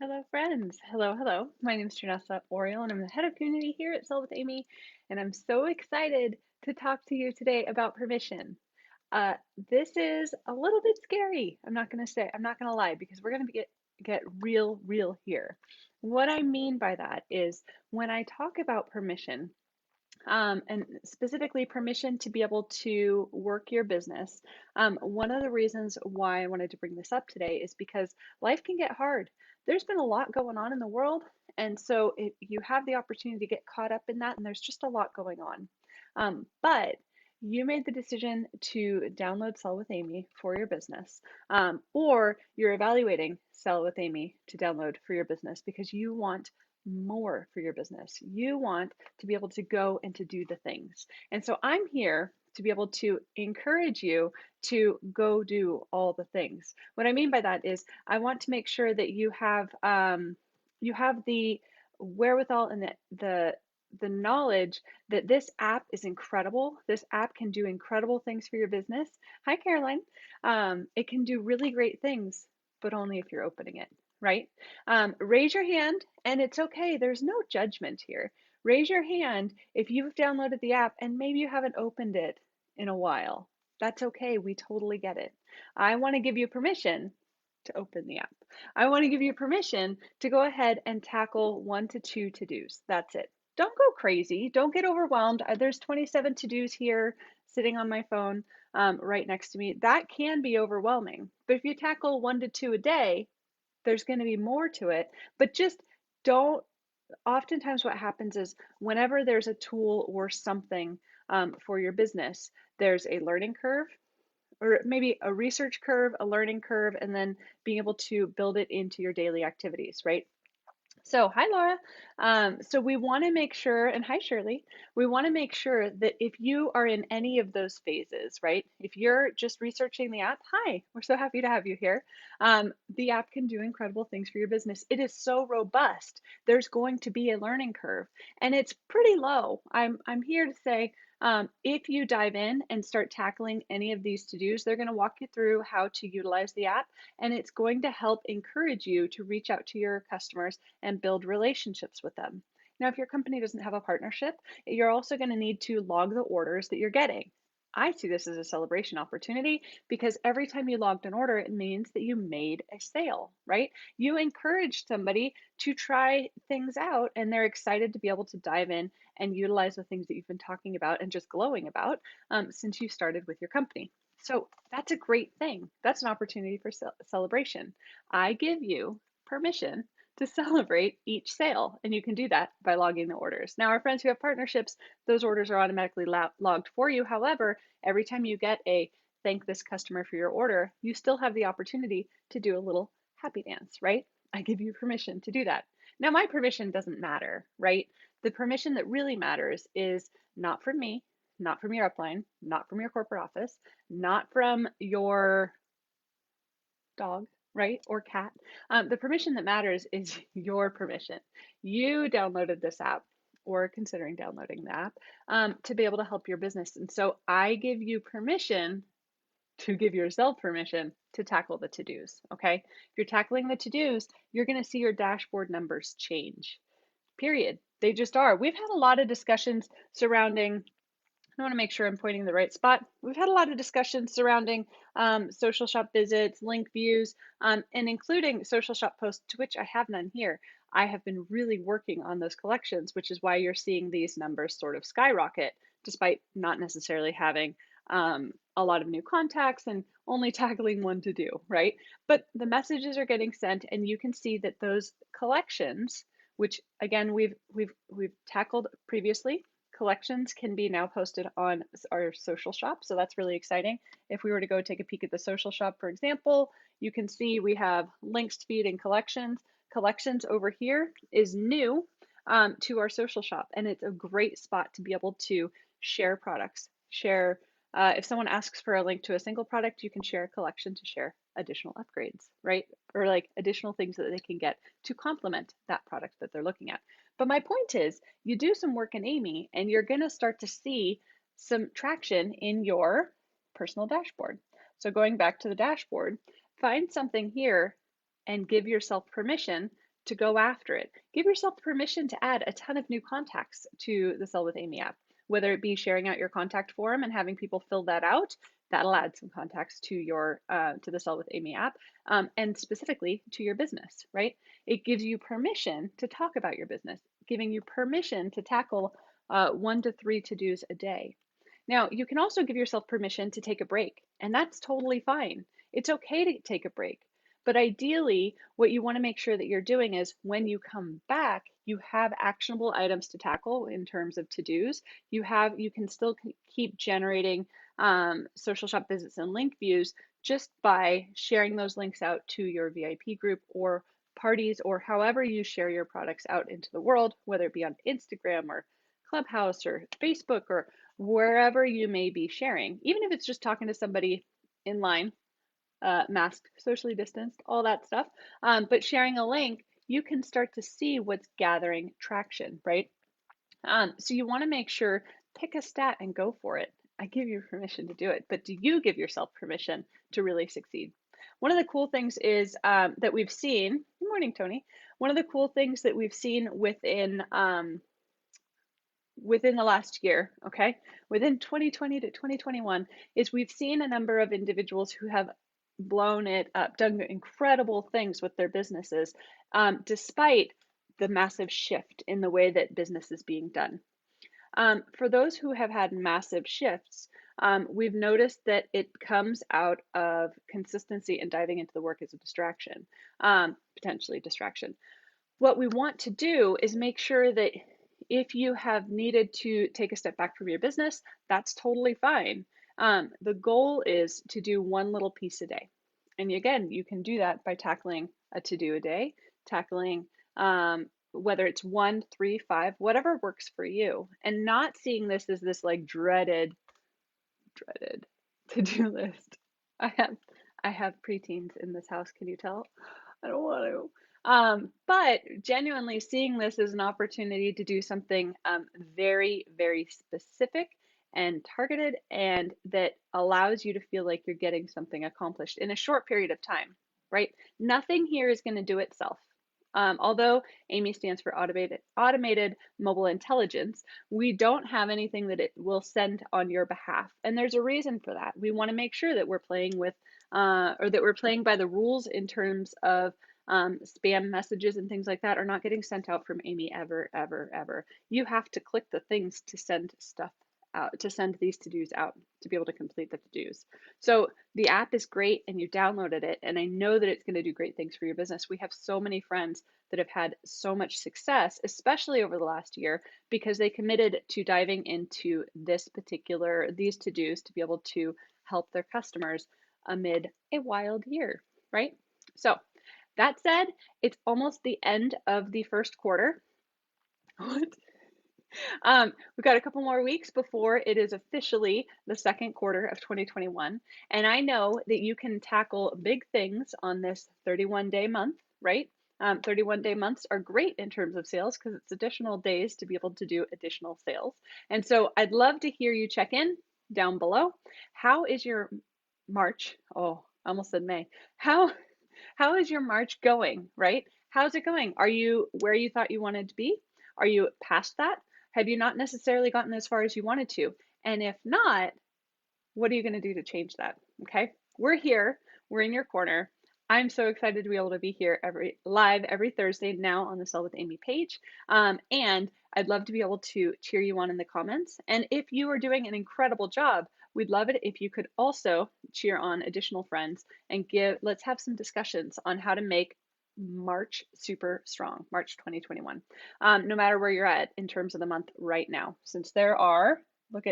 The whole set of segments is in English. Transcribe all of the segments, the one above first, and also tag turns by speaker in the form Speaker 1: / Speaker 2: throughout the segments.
Speaker 1: Hello, friends. Hello, hello. My name is Janessa Oriel, and I'm the head of community here at Sell with Amy. And I'm so excited to talk to you today about permission. Uh, this is a little bit scary. I'm not gonna lie, because we're gonna get real here. What I mean by that is when I talk about permission, and specifically permission to be able to work your business. One of the reasons why I wanted to bring this up today is because life can get hard. There's been a lot going on in the world, and so you have the opportunity to get caught up in that, and there's just a lot going on. But you made the decision to download Sell with Amy for your business, or you're evaluating Sell with Amy to download for your business because you want more for your business. You want to be able to go and to do the things. And so I'm here to be able to encourage you to go do all the things. What I mean by that is I want to make sure that you have the wherewithal and the knowledge that this app is incredible. This app can do incredible things for your business. Hi, Caroline. It can do really great things, but only if you're opening it, right? Raise your hand, and it's okay. There's no judgment here. Raise your hand if you've downloaded the app and maybe you haven't opened it in a while. That's okay. We totally get it. I want to give you permission to open the app. I want to give you permission to go ahead and tackle 1 to 2 to-dos. That's it. Don't go crazy. Don't get overwhelmed. There's 27 to-dos here sitting on my phone right next to me. That can be overwhelming. But if you tackle 1 to 2 a day, there's going to be more to it. But just don't oftentimes what happens is whenever there's a tool or something for your business, there's a learning curve, or maybe a research curve, a learning curve, and then being able to build it into your daily activities, right? So, hi, Laura. So we want to make sure, and hi, Shirley. We want to make sure that if you are in any of those phases, right? If you're just researching the app, hi, we're so happy to have you here. The app can do incredible things for your business. It is so robust. There's going to be a learning curve, and it's pretty low. I'm here to say, if you dive in and start tackling any of these to-dos, they're going to walk you through how to utilize the app, and it's going to help encourage you to reach out to your customers and build relationships with them. Now, if your company doesn't have a partnership, you're also going to need to log the orders that you're getting. I see this as a celebration opportunity because every time you logged an order, it means that you made a sale, right? You encouraged somebody to try things out and they're excited to be able to dive in and utilize the things that you've been talking about and just glowing about since you started with your company. So that's a great thing. That's an opportunity for celebration. I give you permission to celebrate each sale. And you can do that by logging the orders. Now, our friends who have partnerships, those orders are automatically logged for you. However, every time you get a thank this customer for your order, you still have the opportunity to do a little happy dance, right? I give you permission to do that. Now, my permission doesn't matter, right? The permission that really matters is not from me, not from your upline, not from your corporate office, not from your dog, right? Or cat. The permission that matters is your permission. You downloaded this app or considering downloading the app to be able to help your business. And so I give you permission to give yourself permission to tackle the to-dos, okay? If you're tackling the to-dos, you're going to see your dashboard numbers change. Period. They just are. We've had a lot of discussions surrounding I want to make sure I'm pointing in the right spot. We've had a lot of discussions surrounding social shop visits, link views, and including social shop posts, to which I have none here. I have been really working on those collections, which is why you're seeing these numbers sort of skyrocket, despite not necessarily having a lot of new contacts and only tackling 1 to 2, right? But the messages are getting sent, and you can see that those collections, which again we've tackled previously, collections can be now posted on our social shop. So that's really exciting. If we were to go take a peek at the social shop, for example, you can see we have links to feed and collections. Collections over here is new to our social shop, and it's a great spot to be able to share products, share if someone asks for a link to a single product, you can share a collection to share additional upgrades, right? Or like additional things that they can get to complement that product that they're looking at. But my point is, you do some work in Amy and you're going to start to see some traction in your personal dashboard. So going back to the dashboard, find something here and give yourself permission to go after it. Give yourself permission to add a ton of new contacts to the Sell with Amy app, whether it be sharing out your contact form and having people fill that out. That'll add some contacts to your to the Sell with Amy app, and specifically to your business, right? It gives you permission to talk about your business, giving you permission to tackle 1 to 3 to-dos a day. Now, you can also give yourself permission to take a break, and that's totally fine. It's okay to take a break. But ideally, what you want to make sure that you're doing is when you come back, you have actionable items to tackle in terms of to-dos. You can still keep generating social shop visits and link views just by sharing those links out to your VIP group or parties or however you share your products out into the world, whether it be on Instagram or Clubhouse or Facebook or wherever you may be sharing, even if it's just talking to somebody in line, masked, socially distanced, all that stuff. But sharing a link, you can start to see what's gathering traction, right? So you want to make sure, pick a stat and go for it. I give you permission to do it, but do you give yourself permission to really succeed? One of the cool things is that we've seen, good morning, Tony. One of the cool things that we've seen within the last year, okay, within 2020 to 2021, is we've seen a number of individuals who have blown it up, done incredible things with their businesses, despite the massive shift in the way that business is being done. For those who have had massive shifts, we've noticed that it comes out of consistency and diving into the work as a distraction, potentially distraction. What we want to do is make sure that if you have needed to take a step back from your business, that's totally fine. The goal is to do one little piece a day. And again, you can do that by tackling a to-do a day, tackling whether it's 1, 3, 5, whatever works for you, and not seeing this as this like dreaded to-do list. I have preteens in this house, can you tell? I don't want to. But genuinely seeing this as an opportunity to do something very, very specific and targeted, and that allows you to feel like you're getting something accomplished in a short period of time, right? Nothing here is going to do itself. Although Amy stands for automated mobile intelligence, we don't have anything that it will send on your behalf. And there's a reason for that. We want to make sure that we're playing with, or that we're playing by the rules in terms of spam messages and things like that are not getting sent out from Amy ever, ever, ever. You have to click the things to send stuff out, to send these to-dos out, to be able to complete the to-dos. So the app is great and you downloaded it, and I know that it's going to do great things for your business. We have so many friends that have had so much success, especially over the last year, because they committed to diving into these to-dos to be able to help their customers amid a wild year, right? So that said, it's almost the end of the first quarter. What? We've got a couple more weeks before it is officially the second quarter of 2021. And I know that you can tackle big things on this 31-day month, right? 31-day months are great in terms of sales because it's additional days to be able to do additional sales. And so I'd love to hear you check in down below. How is your March? Oh, I almost said May. How is your March going, right? How's it going? Are you where you thought you wanted to be? Are you past that? Have you not necessarily gotten as far as you wanted to? And if not, what are you going to do to change that? Okay. We're here. We're in your corner. I'm so excited to be able to be here live every Thursday now on the Sell with Amy page. And I'd love to be able to cheer you on in the comments. And if you are doing an incredible job, we'd love it if you could also cheer on additional friends and let's have some discussions on how to make March super strong, March 2021. No matter where you're at in terms of the month right now, since there are,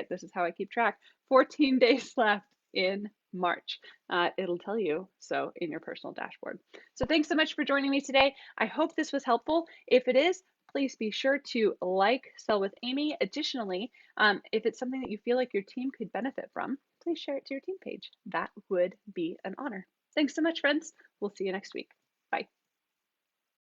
Speaker 1: this is how I keep track, 14 days left in March. It'll tell you so in your personal dashboard. So thanks so much for joining me today. I hope this was helpful. If it is, please be sure to like Sell with Amy. Additionally, if it's something that you feel like your team could benefit from, please share it to your team page. That would be an honor. Thanks so much, friends. We'll see you next week. Bye.